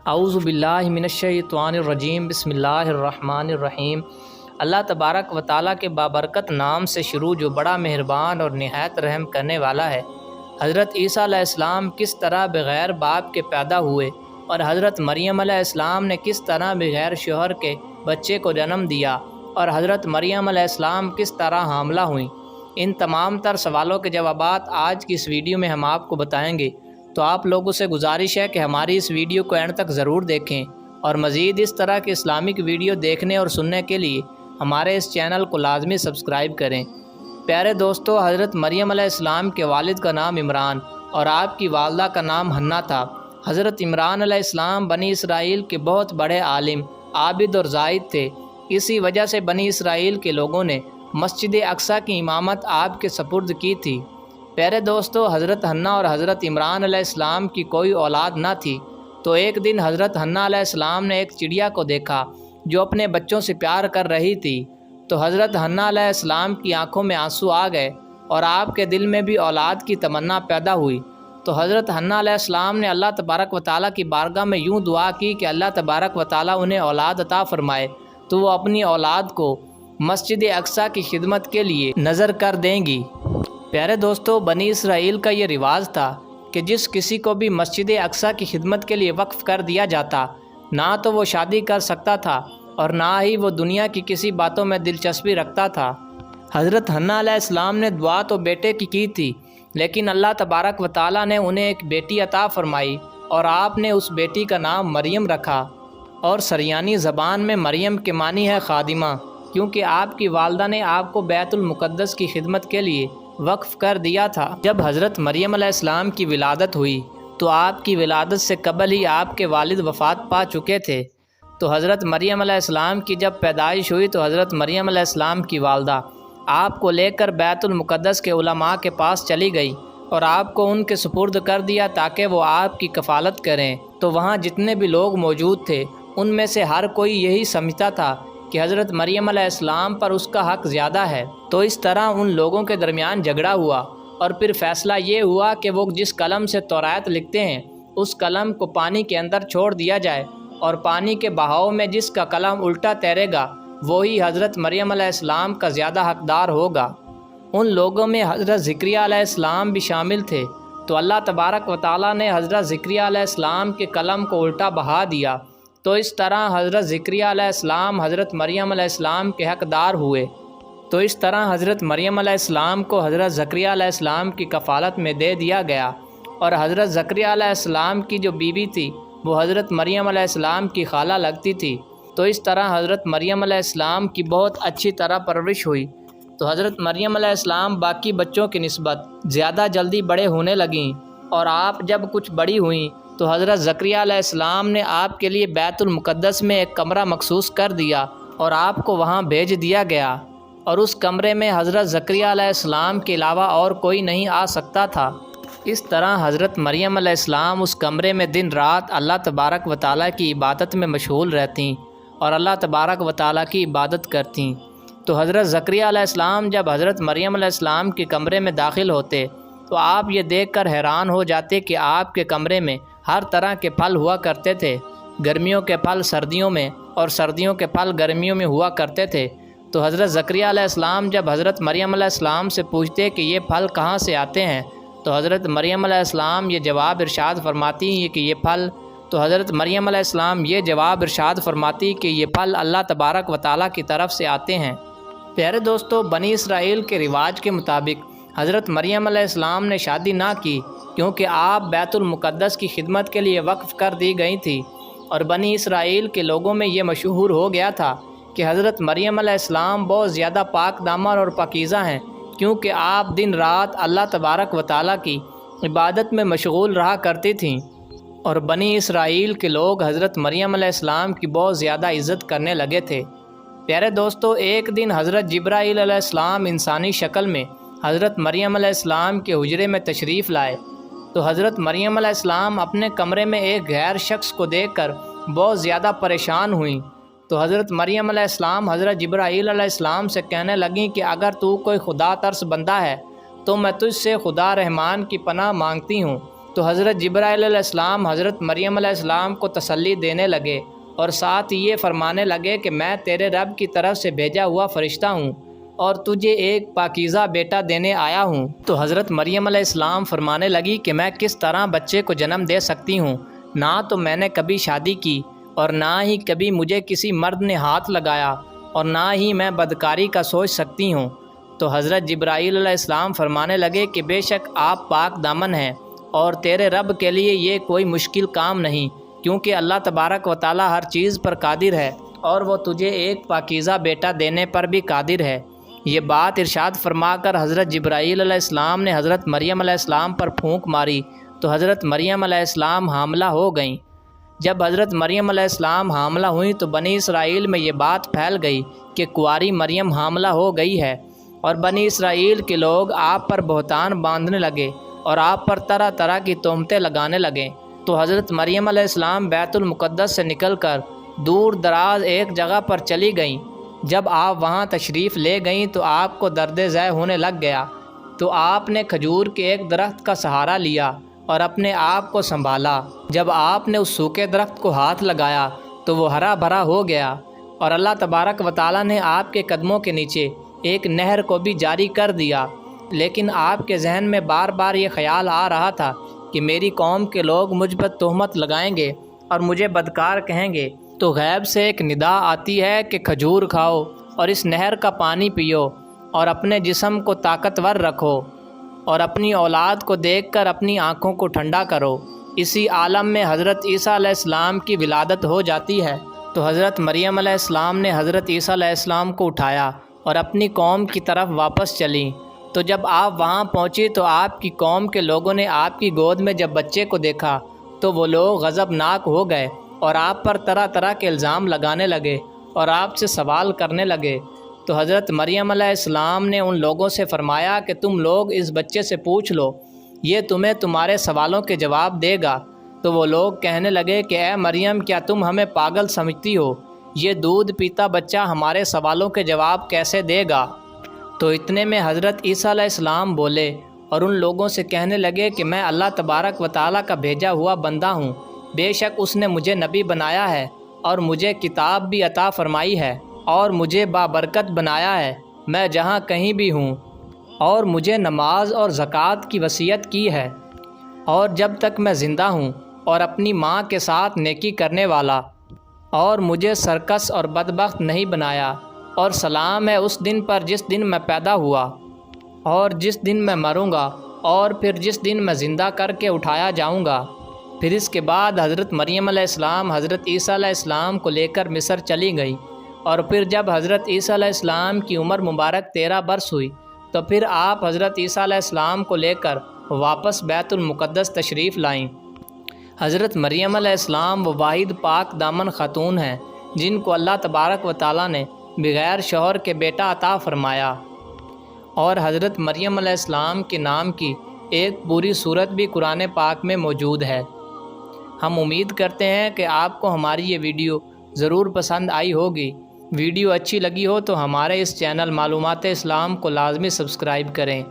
اعوذ باللہ من الشیطان الرجیم بسم اللہ الرحمن الرحیم۔ اللہ تبارک و تعالیٰ کے بابرکت نام سے شروع جو بڑا مہربان اور نہایت رحم کرنے والا ہے۔ حضرت عیسیٰ علیہ السلام کس طرح بغیر باپ کے پیدا ہوئے اور حضرت مریم علیہ السلام نے کس طرح بغیر شوہر کے بچے کو جنم دیا اور حضرت مریم علیہ السلام کس طرح حاملہ ہوئیں، ان تمام تر سوالوں کے جوابات آج کی اس ویڈیو میں ہم آپ کو بتائیں گے۔ تو آپ لوگوں سے گزارش ہے کہ ہماری اس ویڈیو کو اینڈ تک ضرور دیکھیں اور مزید اس طرح کے اسلامک ویڈیو دیکھنے اور سننے کے لیے ہمارے اس چینل کو لازمی سبسکرائب کریں۔ پیارے دوستو، حضرت مریم علیہ السلام کے والد کا نام عمران اور آپ کی والدہ کا نام حنا تھا۔ حضرت عمران علیہ السلام بنی اسرائیل کے بہت بڑے عالم، عابد اور زاہد تھے۔ اسی وجہ سے بنی اسرائیل کے لوگوں نے مسجد اقصیٰ کی امامت آپ کے سپرد کی تھی۔ پیارے دوستو، حضرت حنا اور حضرت عمران علیہ السلام کی کوئی اولاد نہ تھی، تو ایک دن حضرت حنا علیہ السلام نے ایک چڑیا کو دیکھا جو اپنے بچوں سے پیار کر رہی تھی۔ تو حضرت حنا علیہ السلام کی آنکھوں میں آنسو آ گئے اور آپ کے دل میں بھی اولاد کی تمنا پیدا ہوئی۔ تو حضرت حنا علیہ السلام نے اللہ تبارک و تعالیٰ کی بارگاہ میں یوں دعا کی کہ اللہ تبارک و تعالیٰ انہیں اولاد عطا فرمائے تو وہ اپنی اولاد کو مسجد اقصیٰ کی خدمت کے لیے نظر کر دیں گی۔ پیارے دوستو، بنی اسرائیل کا یہ رواج تھا کہ جس کسی کو بھی مسجد اقصیٰ کی خدمت کے لیے وقف کر دیا جاتا، نہ تو وہ شادی کر سکتا تھا اور نہ ہی وہ دنیا کی کسی باتوں میں دلچسپی رکھتا تھا۔ حضرت حنا علیہ السلام نے دعا تو بیٹے کی تھی، لیکن اللہ تبارک و تعالیٰ نے انہیں ایک بیٹی عطا فرمائی اور آپ نے اس بیٹی کا نام مریم رکھا، اور سریانی زبان میں مریم کے معنی ہے خادمہ، کیونکہ آپ کی والدہ نے آپ کو بیت المقدس کی خدمت کے لیے وقف کر دیا تھا۔ جب حضرت مریم علیہ السلام کی ولادت ہوئی تو آپ کی ولادت سے قبل ہی آپ کے والد وفات پا چکے تھے۔ تو حضرت مریم علیہ السلام کی جب پیدائش ہوئی تو حضرت مریم علیہ السلام کی والدہ آپ کو لے کر بیت المقدس کے علماء کے پاس چلی گئی اور آپ کو ان کے سپرد کر دیا تاکہ وہ آپ کی کفالت کریں۔ تو وہاں جتنے بھی لوگ موجود تھے ان میں سے ہر کوئی یہی سمجھتا تھا کہ حضرت مریم علیہ السلام پر اس کا حق زیادہ ہے۔ تو اس طرح ان لوگوں کے درمیان جھگڑا ہوا اور پھر فیصلہ یہ ہوا کہ وہ جس قلم سے تورات لکھتے ہیں اس قلم کو پانی کے اندر چھوڑ دیا جائے، اور پانی کے بہاؤ میں جس کا قلم الٹا تیرے گا وہی حضرت مریم علیہ السلام کا زیادہ حقدار ہوگا۔ ان لوگوں میں حضرت زکریا علیہ السلام بھی شامل تھے۔ تو اللہ تبارک و تعالیٰ نے حضرت زکریا علیہ السلام کے قلم کو الٹا بہا دیا، تو اس طرح حضرت زکریا علیہ السلام حضرت مریم علیہ السلام کے حقدار ہوئے۔ تو اس طرح حضرت مریم علیہ السلام کو حضرت زکریا علیہ السلام کی کفالت میں دے دیا گیا، اور حضرت زکریا علیہ السلام کی جو بیوی تھی وہ حضرت مریم علیہ السلام کی خالہ لگتی تھی۔ تو اس طرح حضرت مریم علیہ السلام کی بہت اچھی طرح پرورش ہوئی۔ تو حضرت مریم علیہ السلام باقی بچوں کی نسبت زیادہ جلدی بڑے ہونے لگیں، اور آپ جب کچھ بڑی ہوئیں تو حضرت زکریا علیہ السلام نے آپ کے لیے بیت المقدس میں ایک کمرہ مخصوص کر دیا اور آپ کو وہاں بھیج دیا گیا، اور اس کمرے میں حضرت زکریا علیہ السلام کے علاوہ اور کوئی نہیں آ سکتا تھا۔ اس طرح حضرت مریم علیہ السلام اس کمرے میں دن رات اللہ تبارک و تعالیٰ کی عبادت میں مشغول رہتیں اور اللہ تبارک و تعالیٰ کی عبادت کرتیں۔ تو حضرت زکریا علیہ السلام جب حضرت مریم علیہ السلام کے کمرے میں داخل ہوتے تو آپ یہ دیکھ کر حیران ہو جاتے کہ آپ کے کمرے میں ہر طرح کے پھل ہوا کرتے تھے۔ گرمیوں کے پھل سردیوں میں اور سردیوں کے پھل گرمیوں میں ہوا کرتے تھے۔ تو حضرت زکریا علیہ السلام جب حضرت مریم علیہ السلام سے پوچھتے کہ یہ پھل کہاں سے آتے ہیں تو حضرت مریم علیہ السلام یہ جواب ارشاد فرماتی ہیں کہ یہ پھل اللہ تبارک و تعالیٰ کی طرف سے آتے ہیں۔ پیارے دوستو، بنی اسرائیل کے رواج کے مطابق حضرت مریم علیہ السلام نے شادی نہ کی، کیونکہ آپ بیت المقدس کی خدمت کے لیے وقف کر دی گئی تھی، اور بنی اسرائیل کے لوگوں میں یہ مشہور ہو گیا تھا کہ حضرت مریم علیہ السلام بہت زیادہ پاک دامن اور پاکیزہ ہیں، کیونکہ آپ دن رات اللہ تبارک و تعالیٰ کی عبادت میں مشغول رہا کرتی تھیں، اور بنی اسرائیل کے لوگ حضرت مریم علیہ السلام کی بہت زیادہ عزت کرنے لگے تھے۔ پیارے دوستو، ایک دن حضرت جبرائیل علیہ السلام انسانی شکل میں حضرت مریم علیہ السلام کے حجرے میں تشریف لائے۔ تو حضرت مریم علیہ السلام اپنے کمرے میں ایک غیر شخص کو دیکھ کر بہت زیادہ پریشان ہوئیں۔ تو حضرت مریم علیہ السلام حضرت جبرائیل علیہ السلام سے کہنے لگیں کہ اگر تو کوئی خدا ترس بندہ ہے تو میں تجھ سے خدا رحمان کی پناہ مانگتی ہوں تو حضرت جبرائیل علیہ السلام حضرت مریم علیہ السلام کو تسلی دینے لگے اور ساتھ یہ فرمانے لگے کہ میں تیرے رب کی طرف سے بھیجا ہوا فرشتہ ہوں اور تجھے ایک پاکیزہ بیٹا دینے آیا ہوں۔ تو حضرت مریم علیہ السلام فرمانے لگی کہ میں کس طرح بچے کو جنم دے سکتی ہوں؟ نہ تو میں نے کبھی شادی کی اور نہ ہی کبھی مجھے کسی مرد نے ہاتھ لگایا اور نہ ہی میں بدکاری کا سوچ سکتی ہوں۔ تو حضرت جبرائیل علیہ السلام فرمانے لگے کہ بے شک آپ پاک دامن ہیں اور تیرے رب کے لیے یہ کوئی مشکل کام نہیں، کیونکہ اللہ تبارک و تعالی ہر چیز پر قادر ہے اور وہ تجھے ایک پاکیزہ بیٹا دینے پر بھی قادر ہے۔ یہ بات ارشاد فرما کر حضرت جبرائیل علیہ السلام نے حضرت مریم علیہ السلام پر پھونک ماری تو حضرت مریم علیہ السلام حاملہ ہو گئیں۔ جب حضرت مریم علیہ السلام حاملہ ہوئیں تو بنی اسرائیل میں یہ بات پھیل گئی کہ کنواری مریم حاملہ ہو گئی ہے، اور بنی اسرائیل کے لوگ آپ پر بہتان باندھنے لگے اور آپ پر طرح طرح کی تہمتیں لگانے لگے۔ تو حضرت مریم علیہ السلام بیت المقدس سے نکل کر دور دراز ایک جگہ پر چلی گئیں۔ جب آپ وہاں تشریف لے گئیں تو آپ کو درد ذہ ہونے لگ گیا، تو آپ نے کھجور کے ایک درخت کا سہارا لیا اور اپنے آپ کو سنبھالا۔ جب آپ نے اس سوکھے درخت کو ہاتھ لگایا تو وہ ہرا بھرا ہو گیا، اور اللہ تبارک و تعالیٰ نے آپ کے قدموں کے نیچے ایک نہر کو بھی جاری کر دیا۔ لیکن آپ کے ذہن میں بار بار یہ خیال آ رہا تھا کہ میری قوم کے لوگ مجھ پر تہمت لگائیں گے اور مجھے بدکار کہیں گے۔ تو غیب سے ایک ندا آتی ہے کہ کھجور کھاؤ اور اس نہر کا پانی پیو اور اپنے جسم کو طاقتور رکھو اور اپنی اولاد کو دیکھ کر اپنی آنکھوں کو ٹھنڈا کرو۔ اسی عالم میں حضرت عیسیٰ علیہ السلام کی ولادت ہو جاتی ہے۔ تو حضرت مریم علیہ السلام نے حضرت عیسیٰ علیہ السلام کو اٹھایا اور اپنی قوم کی طرف واپس چلیں۔ تو جب آپ وہاں پہنچی تو آپ کی قوم کے لوگوں نے آپ کی گود میں جب بچے کو دیکھا تو وہ لوگ غضبناک ہو گئے اور آپ پر طرح طرح کے الزام لگانے لگے اور آپ سے سوال کرنے لگے۔ تو حضرت مریم علیہ السلام نے ان لوگوں سے فرمایا کہ تم لوگ اس بچے سے پوچھ لو، یہ تمہیں تمہارے سوالوں کے جواب دے گا۔ تو وہ لوگ کہنے لگے کہ اے مریم، کیا تم ہمیں پاگل سمجھتی ہو؟ یہ دودھ پیتا بچہ ہمارے سوالوں کے جواب کیسے دے گا؟ تو اتنے میں حضرت عیسیٰ علیہ السلام بولے اور ان لوگوں سے کہنے لگے کہ میں اللہ تبارک و تعالیٰ کا بھیجا ہوا بندہ ہوں۔ بے شک اس نے مجھے نبی بنایا ہے اور مجھے کتاب بھی عطا فرمائی ہے اور مجھے بابرکت بنایا ہے، میں جہاں کہیں بھی ہوں، اور مجھے نماز اور زکوٰۃ کی وصیت کی ہے، اور جب تک میں زندہ ہوں، اور اپنی ماں کے ساتھ نیکی کرنے والا، اور مجھے سرکش اور بدبخت نہیں بنایا، اور سلام ہے اس دن پر جس دن میں پیدا ہوا اور جس دن میں مروں گا اور پھر جس دن میں زندہ کر کے اٹھایا جاؤں گا۔ پھر اس کے بعد حضرت مریم علیہ السلام حضرت عیسیٰ علیہ السلام کو لے کر مصر چلی گئی، اور پھر جب حضرت عیسیٰ علیہ السلام کی عمر مبارک 13 برس ہوئی تو پھر آپ حضرت عیسیٰ علیہ السلام کو لے کر واپس بیت المقدس تشریف لائیں۔ حضرت مریم علیہ السلام وہ واحد پاک دامن خاتون ہیں جن کو اللہ تبارک و تعالیٰ نے بغیر شوہر کے بیٹا عطا فرمایا، اور حضرت مریم علیہ السلام کے نام کی ایک پوری صورت بھی قرآن پاک میں موجود ہے۔ ہم امید کرتے ہیں کہ آپ کو ہماری یہ ویڈیو ضرور پسند آئی ہوگی۔ ویڈیو اچھی لگی ہو تو ہمارے اس چینل معلومات اسلام کو لازمی سبسکرائب کریں۔